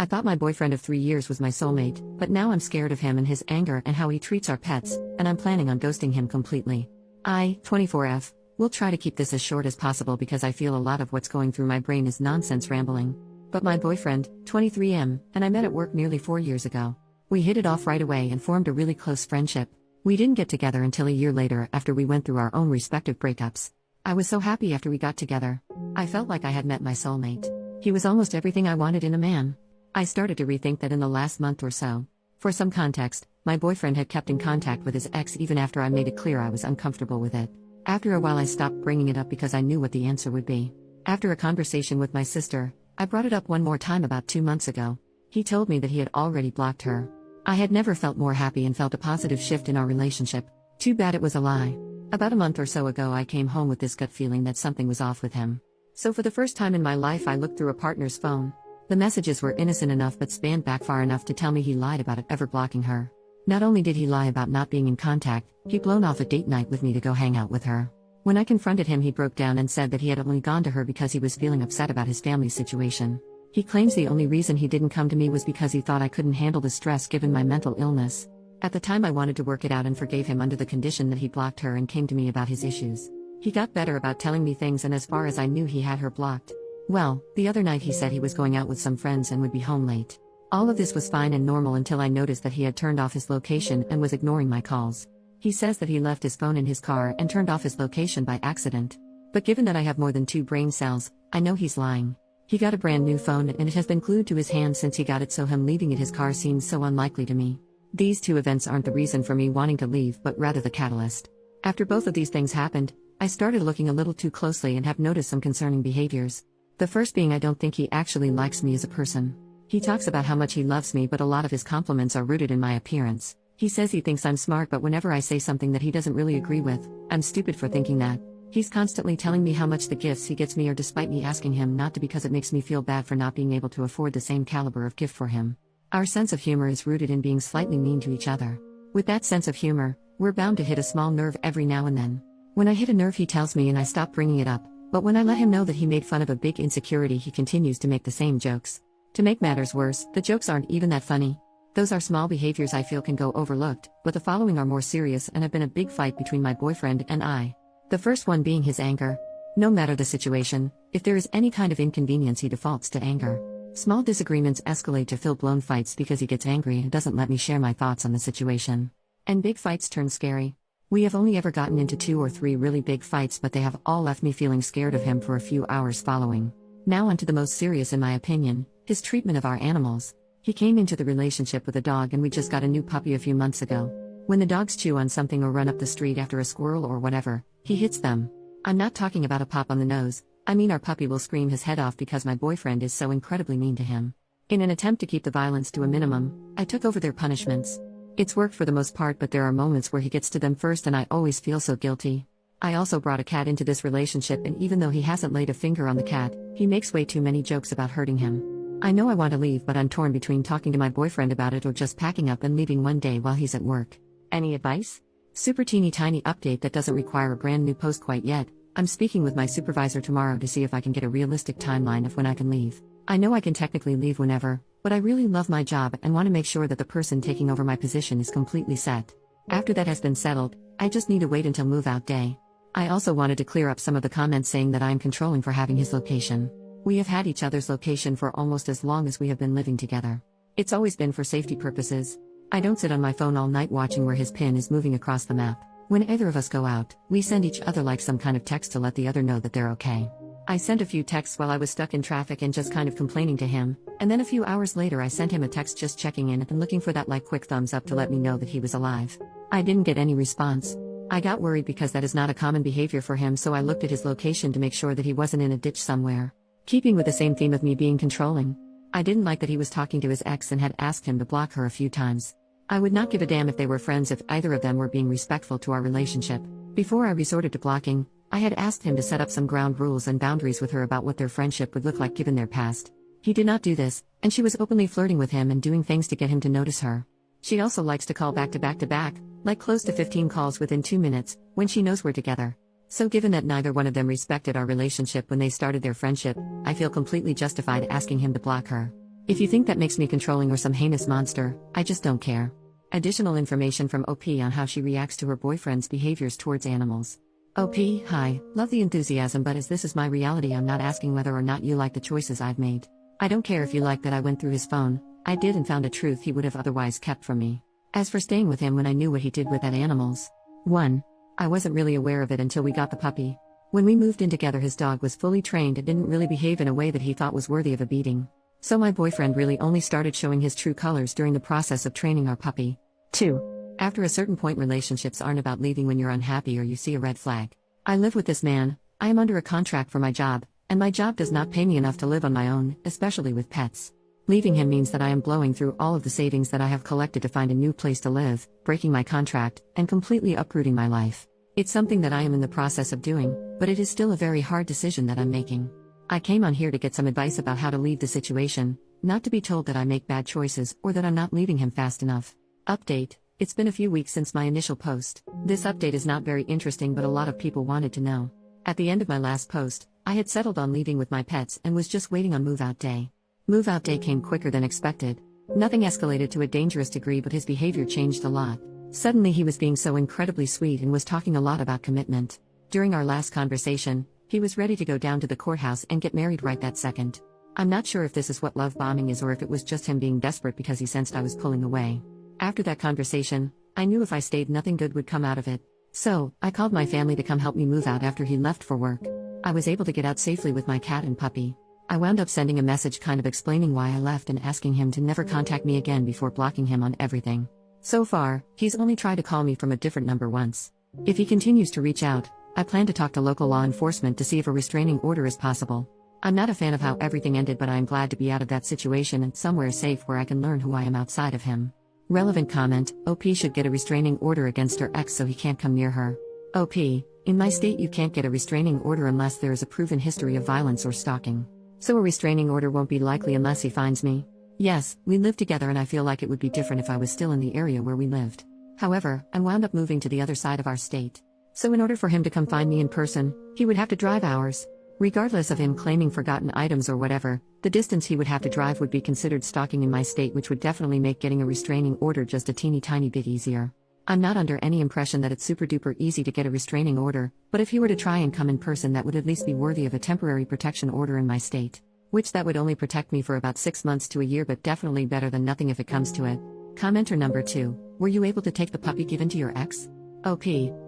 I thought my boyfriend of 3 years was my soulmate, but now I'm scared of him and his anger and how he treats our pets, and I'm planning on ghosting him completely. I, 24F, will try to keep this as short as possible because I feel a lot of what's going through my brain is nonsense rambling. But my boyfriend, 23M, and I met at work nearly 4 years ago. We hit it off right away and formed a really close friendship. We didn't get together until a year later after we went through our own respective breakups. I was so happy after we got together. I felt like I had met my soulmate. He was almost everything I wanted in a man. I started to rethink that in the last month or so. For some context, my boyfriend had kept in contact with his ex even after I made it clear I was uncomfortable with it. After a while I stopped bringing it up because I knew what the answer would be. After a conversation with my sister, I brought it up one more time about 2 months ago. He told me that he had already blocked her. I had never felt more happy and felt a positive shift in our relationship. Too bad it was a lie. About a month or so ago I came home with this gut feeling that something was off with him. So for the first time in my life I looked through a partner's phone. The messages were innocent enough but spanned back far enough to tell me he lied about it ever blocking her. Not only did he lie about not being in contact, he'd blown off a date night with me to go hang out with her. When I confronted him he broke down and said that he had only gone to her because he was feeling upset about his family's situation. He claims the only reason he didn't come to me was because he thought I couldn't handle the stress given my mental illness. At the time I wanted to work it out and forgave him under the condition that he blocked her and came to me about his issues. He got better about telling me things, and as far as I knew he had her blocked. Well, the other night he said he was going out with some friends and would be home late. All of this was fine and normal until I noticed that he had turned off his location and was ignoring my calls. He says that he left his phone in his car and turned off his location by accident. But given that I have more than 2 brain cells, I know he's lying. He got a brand new phone and it has been glued to his hand since he got it, so him leaving it his car seems so unlikely to me. These 2 events aren't the reason for me wanting to leave but rather the catalyst. After both of these things happened, I started looking a little too closely and have noticed some concerning behaviors. The first being I don't think he actually likes me as a person. He talks about how much he loves me, but a lot of his compliments are rooted in my appearance. He says he thinks I'm smart, but whenever I say something that he doesn't really agree with, I'm stupid for thinking that. He's constantly telling me how much the gifts he gets me are despite me asking him not to, because it makes me feel bad for not being able to afford the same caliber of gift for him. Our sense of humor is rooted in being slightly mean to each other. With that sense of humor, we're bound to hit a small nerve every now and then. When I hit a nerve he tells me and I stop bringing it up, but when I let him know that he made fun of a big insecurity he continues to make the same jokes. To make matters worse, the jokes aren't even that funny. Those are small behaviors I feel can go overlooked, but the following are more serious and have been a big fight between my boyfriend and I. The first one being his anger. No matter the situation, if there is any kind of inconvenience he defaults to anger. Small disagreements escalate to full-blown fights because he gets angry and doesn't let me share my thoughts on the situation. And big fights turn scary. We have only ever gotten into 2 or 3 really big fights, but they have all left me feeling scared of him for a few hours following. Now onto the most serious in my opinion, his treatment of our animals. He came into the relationship with a dog and we just got a new puppy a few months ago. When the dogs chew on something or run up the street after a squirrel or whatever, he hits them. I'm not talking about a pop on the nose, I mean our puppy will scream his head off because my boyfriend is so incredibly mean to him. In an attempt to keep the violence to a minimum, I took over their punishments. It's worked for the most part, but there are moments where he gets to them first and I always feel so guilty. I also brought a cat into this relationship, and even though he hasn't laid a finger on the cat, he makes way too many jokes about hurting him. I know I want to leave, but I'm torn between talking to my boyfriend about it or just packing up and leaving one day while he's at work. Any advice? Super teeny tiny update that doesn't require a brand new post quite yet. I'm speaking with my supervisor tomorrow to see if I can get a realistic timeline of when I can leave. I know I can technically leave whenever, but I really love my job and want to make sure that the person taking over my position is completely set. After that has been settled, I just need to wait until move-out day. I also wanted to clear up some of the comments saying that I am controlling for having his location. We have had each other's location for almost as long as we have been living together. It's always been for safety purposes. I don't sit on my phone all night watching where his pin is moving across the map. When either of us go out, we send each other like some kind of text to let the other know that they're okay. I sent a few texts while I was stuck in traffic and just kind of complaining to him, and then a few hours later I sent him a text just checking in and looking for that like quick thumbs up to let me know that he was alive. I didn't get any response. I got worried because that is not a common behavior for him, so I looked at his location to make sure that he wasn't in a ditch somewhere. Keeping with the same theme of me being controlling. I didn't like that he was talking to his ex and had asked him to block her a few times. I would not give a damn if they were friends if either of them were being respectful to our relationship. Before I resorted to blocking, I had asked him to set up some ground rules and boundaries with her about what their friendship would look like given their past. He did not do this, and she was openly flirting with him and doing things to get him to notice her. She also likes to call back to back to back, like close to 15 calls within 2 minutes, when she knows we're together. So given that neither one of them respected our relationship when they started their friendship, I feel completely justified asking him to block her. If you think that makes me controlling or some heinous monster, I just don't care. Additional information from OP on how she reacts to her boyfriend's behaviors towards animals. OP, hi, love the enthusiasm, but as this is my reality, I'm not asking whether or not you like the choices I've made. I don't care if you like that I went through his phone. I did and found a truth he would have otherwise kept from me. As for staying with him when I knew what he did with that animals. 1. I wasn't really aware of it until we got the puppy. When we moved in together, his dog was fully trained and didn't really behave in a way that he thought was worthy of a beating. So my boyfriend really only started showing his true colors during the process of training our puppy. 2. After a certain point, relationships aren't about leaving when you're unhappy or you see a red flag. I live with this man, I am under a contract for my job, and my job does not pay me enough to live on my own, especially with pets. Leaving him means that I am blowing through all of the savings that I have collected to find a new place to live, breaking my contract, and completely uprooting my life. It's something that I am in the process of doing, but it is still a very hard decision that I'm making. I came on here to get some advice about how to leave the situation, not to be told that I make bad choices or that I'm not leaving him fast enough. Update: it's been a few weeks since my initial post. This update is not very interesting, but a lot of people wanted to know. At the end of my last post, I had settled on leaving with my pets and was just waiting on move-out day. Move-out day came quicker than expected. Nothing escalated to a dangerous degree, but his behavior changed a lot. Suddenly he was being so incredibly sweet and was talking a lot about commitment. During our last conversation, he was ready to go down to the courthouse and get married right that second. I'm not sure if this is what love bombing is or if it was just him being desperate because he sensed I was pulling away. After that conversation, I knew if I stayed, nothing good would come out of it. So, I called my family to come help me move out after he left for work. I was able to get out safely with my cat and puppy. I wound up sending a message kind of explaining why I left and asking him to never contact me again before blocking him on everything. So far, he's only tried to call me from a different number once. If he continues to reach out, I plan to talk to local law enforcement to see if a restraining order is possible. I'm not a fan of how everything ended, but I am glad to be out of that situation and somewhere safe where I can learn who I am outside of him. Relevant comment: OP should get a restraining order against her ex so he can't come near her. OP, in my state you can't get a restraining order unless there is a proven history of violence or stalking. So a restraining order won't be likely unless he finds me. Yes, we live together and I feel like it would be different if I was still in the area where we lived. However, I wound up moving to the other side of our state. So in order for him to come find me in person, he would have to drive hours. Regardless of him claiming forgotten items or whatever, the distance he would have to drive would be considered stalking in my state, which would definitely make getting a restraining order just a teeny tiny bit easier. I'm not under any impression that it's super duper easy to get a restraining order, but if he were to try and come in person, that would at least be worthy of a temporary protection order in my state. Which that would only protect me for about 6 months to a year, but definitely better than nothing if it comes to it. Commenter number 2, were you able to take the puppy given to your ex? OP,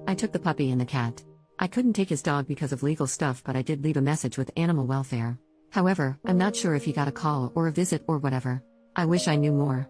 I took the puppy and the cat. I couldn't take his dog because of legal stuff, but I did leave a message with animal welfare. However, I'm not sure if he got a call or a visit or whatever. I wish I knew more.